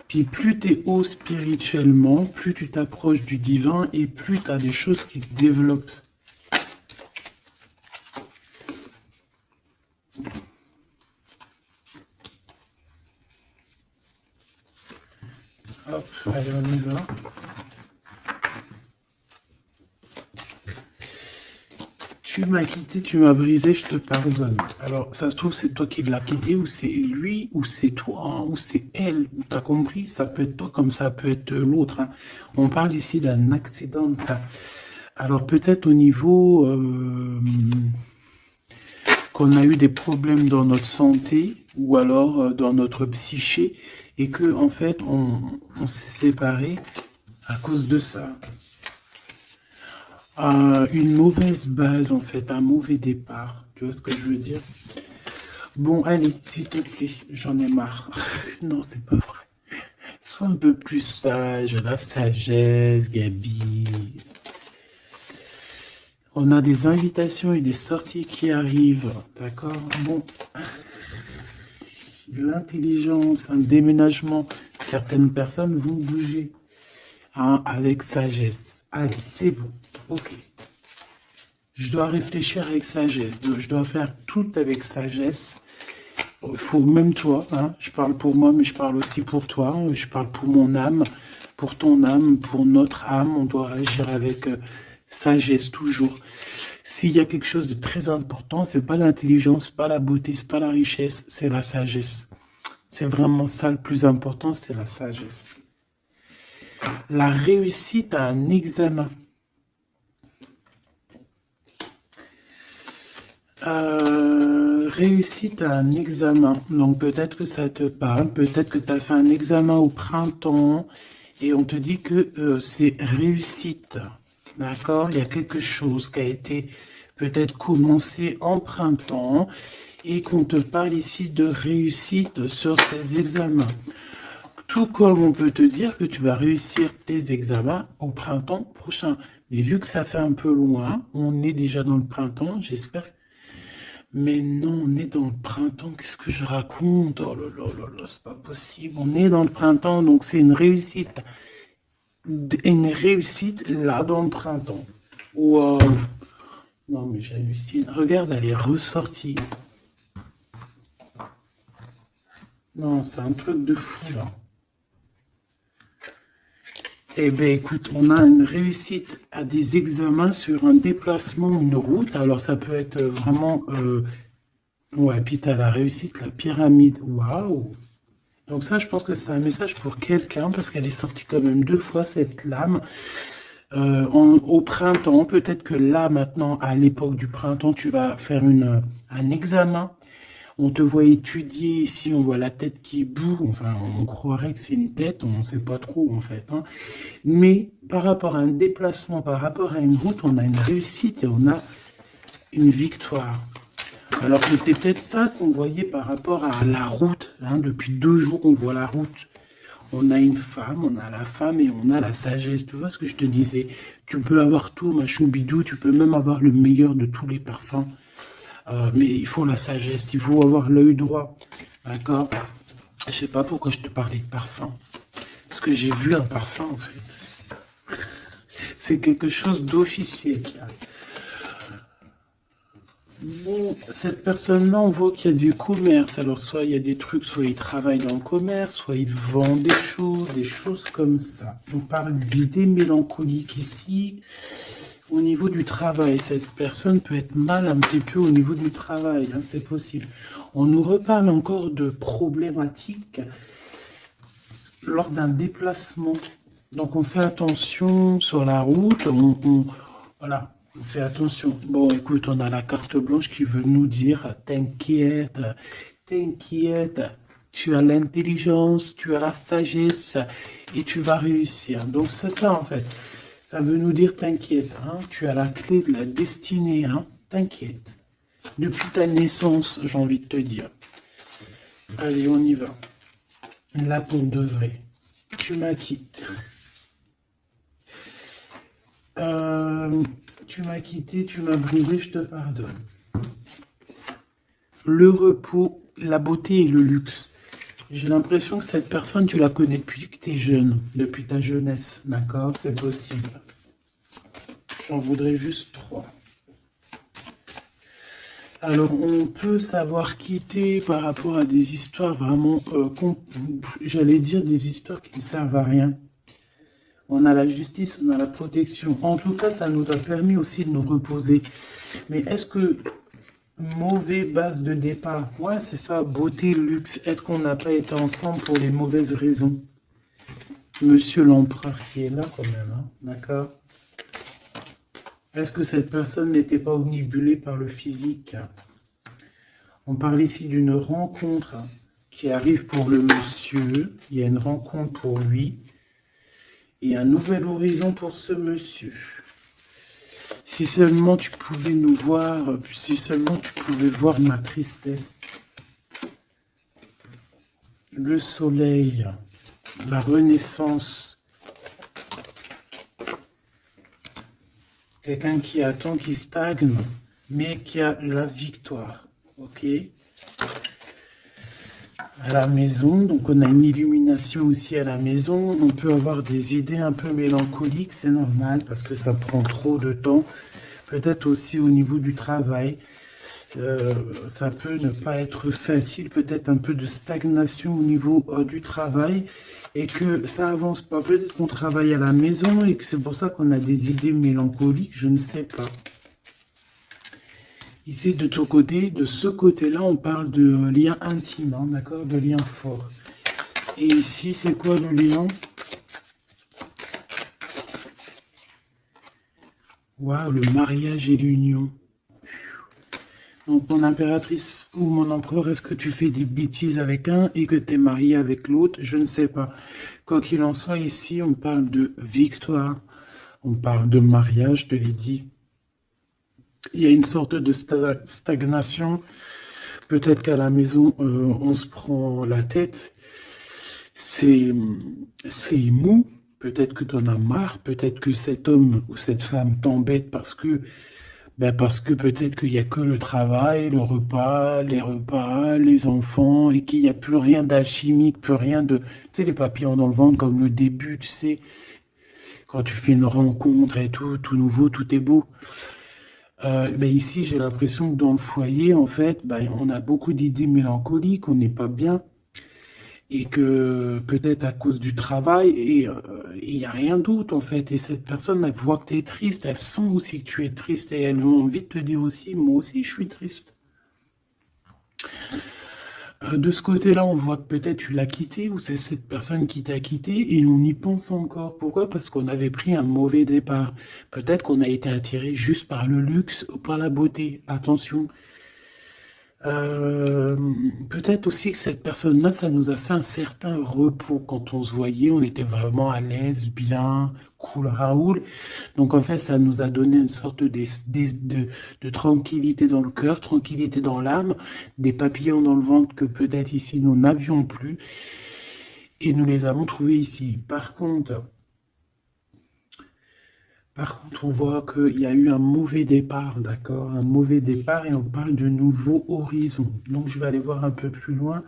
Speaker 1: Puis plus tu es haut spirituellement, plus tu t'approches du divin et plus tu as des choses qui se développent. Hop, allez, on y va. Tu m'as quitté, tu m'as brisé, je te pardonne. Alors, ça se trouve, c'est toi qui l'as quitté, ou c'est lui, ou c'est toi, hein, ou c'est elle. T'as compris? Ça peut être toi comme ça peut être l'autre, hein. On parle ici d'un accident. Alors, peut-être au niveau qu'on a eu des problèmes dans notre santé, ou alors dans notre psyché, et que, en fait, on s'est séparés à cause de ça. Une mauvaise base, en fait, un mauvais départ. Tu vois ce que je veux dire? Bon, allez, s'il te plaît, j'en ai marre. Non, c'est pas vrai. Sois un peu plus sage, la sagesse, Gabi. On a des invitations et des sorties qui arrivent, d'accord? Bon, l'intelligence, un déménagement, certaines personnes vont bouger, hein, avec sagesse. Allez, c'est bon. Ok. Je dois réfléchir avec sagesse. Je dois faire tout avec sagesse. Il faut, même toi, hein, je parle pour moi, mais je parle aussi pour toi. Je parle pour mon âme, pour ton âme, pour notre âme. On doit agir avec sagesse toujours. S'il y a quelque chose de très important, c'est pas l'intelligence, pas la beauté, c'est pas la richesse, c'est la sagesse. C'est vraiment ça le plus important, c'est la sagesse. La réussite à un examen. Réussite à un examen. Donc peut-être que ça te parle, peut-être que tu as fait un examen au printemps et on te dit que c'est réussite. D'accord? Il y a quelque chose qui a été peut-être commencé en printemps et qu'on te parle ici de réussite sur ces examens. Tout comme on peut te dire que tu vas réussir tes examens au printemps prochain. Mais vu que ça fait un peu loin, on est déjà dans le printemps, j'espère. Mais non, on est dans le printemps, qu'est-ce que je raconte? Oh là là là là, c'est pas possible. On est dans le printemps, donc c'est une réussite. Une réussite là dans le printemps. Wow. Non mais j'hallucine. Regarde, elle est ressortie. Non, c'est un truc de fou là. Eh bien, écoute, on a une réussite à des examens sur un déplacement, une route. Alors, ça peut être vraiment... Ouais, puis tu as la réussite, la pyramide. Waouh! Donc ça, je pense que c'est un message pour quelqu'un, parce qu'elle est sortie quand même 2 fois, cette lame. Au printemps, peut-être que là, maintenant, à l'époque du printemps, tu vas faire un examen. On te voit étudier ici, on voit la tête qui boue, enfin, on croirait que c'est une tête, on ne sait pas trop, en fait, hein. Mais par rapport à un déplacement, par rapport à une route, on a une réussite et on a une victoire. Alors c'était peut-être ça qu'on voyait par rapport à la route, hein. Depuis 2 jours, on voit la route. On a une femme, on a la femme et on a la sagesse. Tu vois ce que je te disais? Tu peux avoir tout, ma choubidou, tu peux même avoir le meilleur de tous les parfums. Mais il faut la sagesse, il faut avoir l'œil droit. D'accord? Je sais pas pourquoi je te parlais de parfum. Parce que j'ai vu un parfum en fait. C'est quelque chose d'officiel qui arrive. Bon, cette personne-là, on voit qu'il y a du commerce. Alors, soit il y a des trucs, soit il travaille dans le commerce, soit il vend des choses comme ça. On parle d'idées mélancoliques ici. Au niveau du travail, cette personne peut être mal un petit peu au niveau du travail, hein, c'est possible. On nous reparle encore de problématiques lors d'un déplacement. Donc, on fait attention sur la route. Voilà. On fait attention. Bon, écoute, on a la carte blanche qui veut nous dire, t'inquiète, t'inquiète, tu as l'intelligence, tu as la sagesse et tu vas réussir. Donc c'est ça en fait. Ça veut nous dire, t'inquiète, hein, tu as la clé de la destinée, hein, t'inquiète. Depuis ta naissance, j'ai envie de te dire. Allez, on y va. Là pour de vrai. Tu m'acquittes. Tu m'as quitté, tu m'as brisé, je te pardonne. Le repos, la beauté et le luxe. J'ai l'impression que cette personne, tu la connais depuis que tu es jeune, depuis ta jeunesse, d'accord? C'est possible. J'en voudrais juste 3. Alors, on peut savoir quitter par rapport à des histoires vraiment, j'allais dire des histoires qui ne servent à rien. On a la justice, on a la protection. En tout cas, ça nous a permis aussi de nous reposer. Mais est-ce que mauvais base de départ, ouais, c'est ça, beauté, luxe, est-ce qu'on n'a pas été ensemble pour les mauvaises raisons? Monsieur l'empereur qui est là quand même, hein, d'accord? Est-ce que cette personne n'était pas omnibulée par le physique? On parle ici d'une rencontre qui arrive pour le monsieur. Il y a une rencontre pour lui. Et un nouvel horizon pour ce monsieur. Si seulement tu pouvais nous voir, si seulement tu pouvais voir ma tristesse. Le soleil, la renaissance. Quelqu'un qui attend, qui stagne, mais qui a la victoire. Ok? À la maison, donc on a une illumination aussi à la maison. On peut avoir des idées un peu mélancoliques, c'est normal parce que ça prend trop de temps. Peut-être aussi au niveau du travail, ça peut ne pas être facile, peut-être un peu de stagnation au niveau du travail et que ça avance pas. Peut-être qu'on travaille à la maison et que c'est pour ça qu'on a des idées mélancoliques, je ne sais pas. Ici, de ton côté, de ce côté-là, on parle de lien intime, hein, d'accord, de lien fort. Et ici, c'est quoi le lien? Waouh, le mariage et l'union. Donc, mon impératrice ou mon empereur, est-ce que tu fais des bêtises avec un et que tu es marié avec l'autre? Je ne sais pas. Quoi qu'il en soit, ici, on parle de victoire. On parle de mariage, je te l'ai dit. Il y a une sorte de stagnation. Peut-être qu'à la maison, on se prend la tête. C'est mou. Peut-être que tu en as marre. Peut-être que cet homme ou cette femme t'embête parce que peut-être qu'il n'y a que le travail, le repas, les enfants, et qu'il n'y a plus rien d'alchimique, plus rien de... Tu sais, les papillons dans le ventre, comme le début, tu sais, quand tu fais une rencontre et tout nouveau, tout est beau. Ici, j'ai l'impression que dans le foyer, en fait, on a beaucoup d'idées mélancoliques, on n'est pas bien, et que peut-être à cause du travail, et il n'y a rien d'autre, en fait. Et cette personne, elle voit que tu es triste, elle sent aussi que tu es triste, et elle a envie de te dire aussi, moi aussi, je suis triste. De ce côté-là, on voit que peut-être tu l'as quitté ou c'est cette personne qui t'a quitté et on y pense encore. Pourquoi? Parce qu'on avait pris un mauvais départ. Peut-être qu'on a été attiré juste par le luxe ou par la beauté. Attention. Euh, Peut-être aussi que cette personne-là, ça nous a fait un certain repos. Quand on se voyait, on était vraiment à l'aise, bien, cool, Raoul. Donc en fait, ça nous a donné une sorte de tranquillité dans le cœur, tranquillité dans l'âme, des papillons dans le ventre que peut-être ici nous n'avions plus, et nous les avons trouvés ici. Par contre, on voit qu'il y a eu un mauvais départ, d'accord? Un mauvais départ et on parle de nouveaux horizons. Donc je vais aller voir un peu plus loin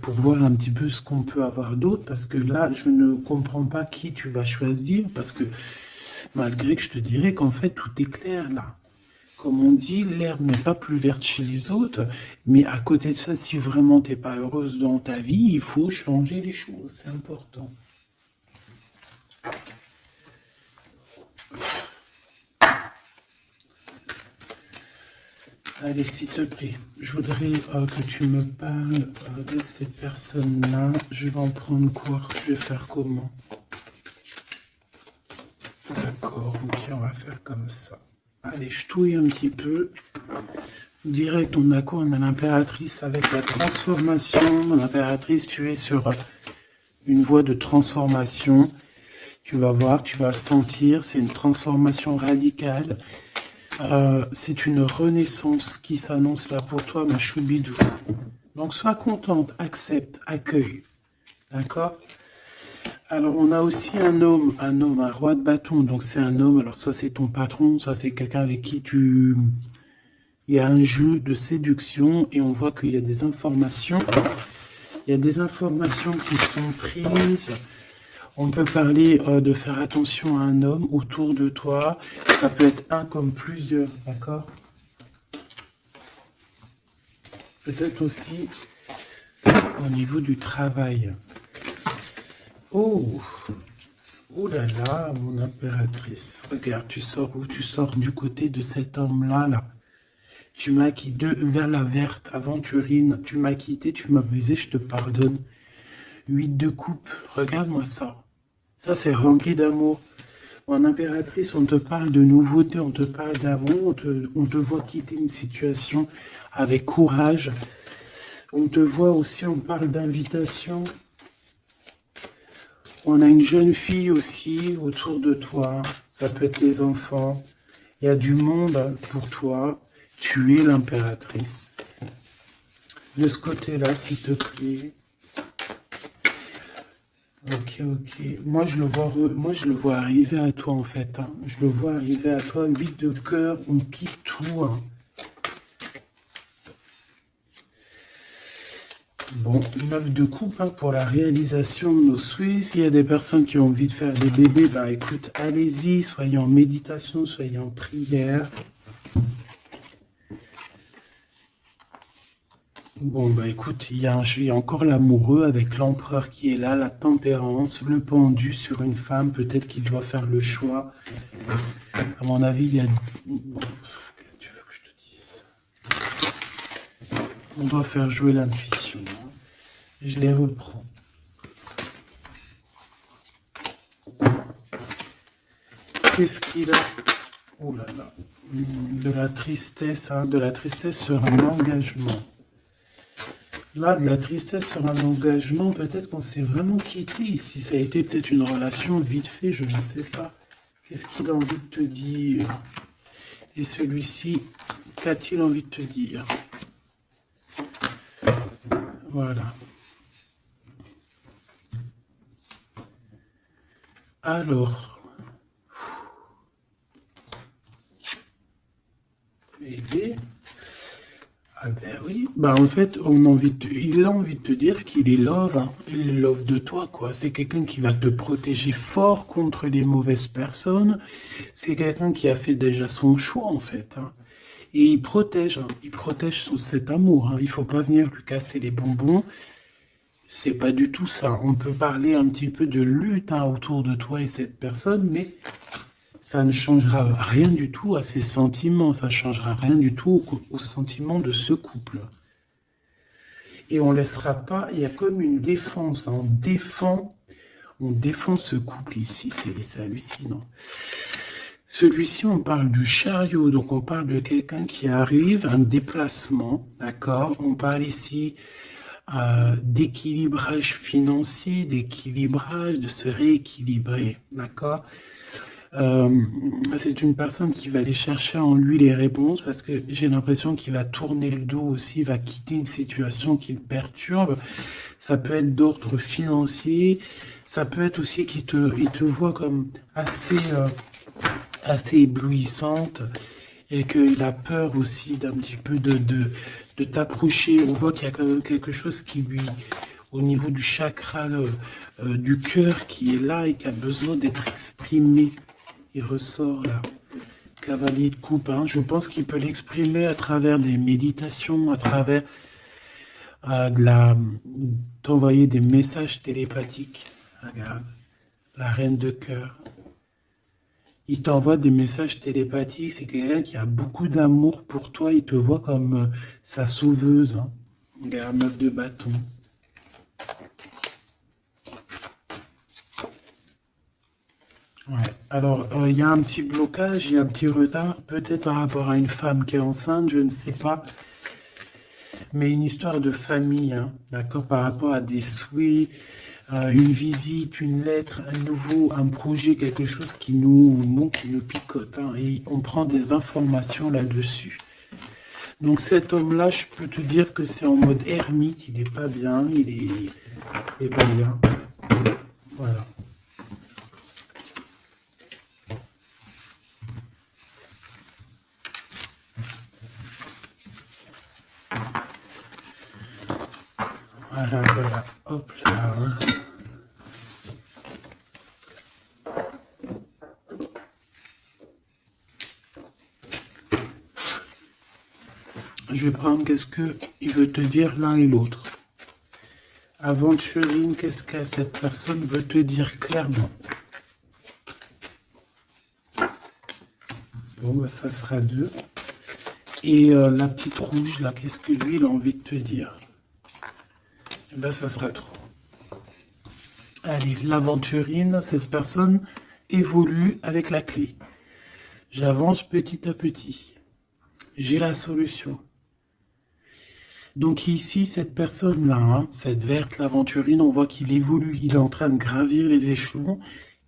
Speaker 1: pour voir un petit peu ce qu'on peut avoir d'autre, parce que là, je ne comprends pas qui tu vas choisir, parce que malgré que je te dirais qu'en fait, tout est clair là. Comme on dit, l'herbe n'est pas plus verte chez les autres, mais à côté de ça, si vraiment t'es pas heureuse dans ta vie, il faut changer les choses, c'est important. Allez, s'il te plaît, je voudrais que tu me parles de cette personne-là. Je vais en prendre quoi? Je vais faire comment? D'accord, ok, on va faire comme ça. Allez, je touille un petit peu. Direct, on a quoi? On a l'impératrice avec la transformation. L'impératrice, tu es sur une voie de transformation. Tu vas voir, tu vas le sentir. C'est une transformation radicale. C'est une renaissance qui s'annonce là pour toi, ma choubidou. Donc, sois contente, accepte, accueille. D'accord? Alors, on a aussi un roi de bâton. Donc, c'est un homme. Alors, soit c'est ton patron, soit c'est quelqu'un avec qui il y a un jeu de séduction et on voit qu'il y a des informations. Il y a des informations qui sont prises. On peut parler de faire attention à un homme autour de toi. Ça peut être un comme plusieurs, d'accord? Peut-être aussi au niveau du travail. Oh, oh là là, mon impératrice. Regarde, tu sors où? Tu sors du côté de cet homme-là, là. Tu m'as quitté vers la verte, aventurine. Tu m'as quitté, tu m'as brisé, je te pardonne. 8 de coupe, regarde-moi ça. Ça, c'est rempli d'amour. En impératrice, on te parle de nouveauté, on te parle d'amour, on te voit quitter une situation avec courage. On te voit aussi, on parle d'invitation. On a une jeune fille aussi autour de toi. Ça peut être les enfants. Il y a du monde pour toi. Tu es l'impératrice. De ce côté-là, s'il te plaît. Ok, ok. Moi, je le vois arriver à toi, en fait. Hein. Je le vois arriver à toi. 8 de cœur, on quitte tout. Hein. Bon, 9 de coupe hein, pour la réalisation de nos souhaits. S'il y a des personnes qui ont envie de faire des bébés, bah écoute, allez-y, soyez en méditation, soyez en prière. Bon, bah écoute, il y a encore l'amoureux avec l'empereur qui est là, la tempérance, le pendu sur une femme, peut-être qu'il doit faire le choix. À mon avis, il y a... Bon, qu'est-ce que tu veux que je te dise? On doit faire jouer l'intuition. Hein. Je les reprends. Qu'est-ce qu'il a? Oh là là. De la tristesse, hein, de la tristesse sur un engagement. Là, de la tristesse sur un engagement, peut-être qu'on s'est vraiment quitté ici. Ça a été peut-être une relation vite fait, je ne sais pas. Qu'est-ce qu'il a envie de te dire? Et celui-ci, qu'a-t-il envie de te dire? Voilà. Alors, aider. Ah ben oui, bah en fait, il a envie de te dire qu'il est love, hein. Il est love de toi, quoi. C'est quelqu'un qui va te protéger fort contre les mauvaises personnes. C'est quelqu'un qui a fait déjà son choix, en fait. Hein. Et il protège cet amour. Hein. Il faut pas venir lui casser les bonbons. C'est pas du tout ça. On peut parler un petit peu de lutte hein, autour de toi et cette personne, mais ça ne changera rien du tout à ses sentiments, ça ne changera rien du tout aux sentiments de ce couple. et on laissera pas, il y a comme une défense, hein. On défend ce couple ici, c'est hallucinant. Celui-ci, on parle du chariot, donc on parle de quelqu'un qui arrive, un déplacement, d'accord? On parle ici d'équilibrage financier, d'équilibrage, de se rééquilibrer, d'accord? C'est une personne qui va aller chercher en lui les réponses parce que j'ai l'impression qu'il va tourner le dos aussi, va quitter une situation qui le perturbe. Ça peut être d'ordre financier, ça peut être aussi il te voit comme assez éblouissante et qu'il a peur aussi d'un petit peu de t'approcher. On voit qu'il y a quand même quelque chose qui lui, au niveau du chakra du cœur, qui est là et qui a besoin d'être exprimé. Il ressort là, cavalier de coupe. Hein. Je pense qu'il peut l'exprimer à travers des méditations, à travers d'envoyer des messages télépathiques. Regarde, la reine de cœur. Il t'envoie des messages télépathiques. C'est quelqu'un qui a beaucoup d'amour pour toi. Il te voit comme sa sauveuse. Hein. Regarde, meuf de bâton. Ouais. Alors, il y a un petit blocage, il y a un petit retard, peut-être par rapport à une femme qui est enceinte, je ne sais pas. Mais une histoire de famille, hein, d'accord, par rapport à des souhaits, une visite, une lettre, un projet, quelque chose qui qui nous picote, hein, et on prend des informations là-dessus. Donc cet homme-là, je peux te dire que c'est en mode ermite, il n'est pas bien, il est pas bien. Voilà. Voilà, hop là. Hein. Je vais prendre qu'est-ce qu'il veut te dire l'un et l'autre. Aventurine, qu'est-ce que cette personne veut te dire clairement? Bon, bah, ça sera 2. Et la petite rouge, là, qu'est-ce que lui, il a envie de te dire? Et ben, ça sera 3. Allez, l'aventurine, cette personne évolue avec la clé. J'avance petit à petit. J'ai la solution. Donc ici, cette personne-là, hein, cette verte, l'aventurine, on voit qu'il évolue. Il est en train de gravir les échelons.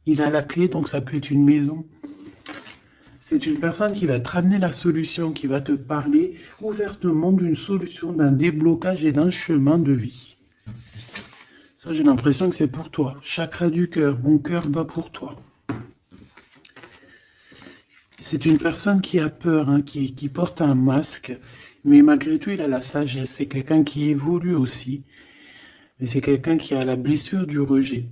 Speaker 1: Il a la clé, donc ça peut être une maison. C'est une personne qui va te ramener la solution, qui va te parler ouvertement d'une solution, d'un déblocage et d'un chemin de vie. Ça, j'ai l'impression que c'est pour toi. Chakra du cœur, mon cœur bat pour toi. C'est une personne qui a peur, hein, qui porte un masque, mais malgré tout, il a la sagesse. C'est quelqu'un qui évolue aussi, mais c'est quelqu'un qui a la blessure du rejet.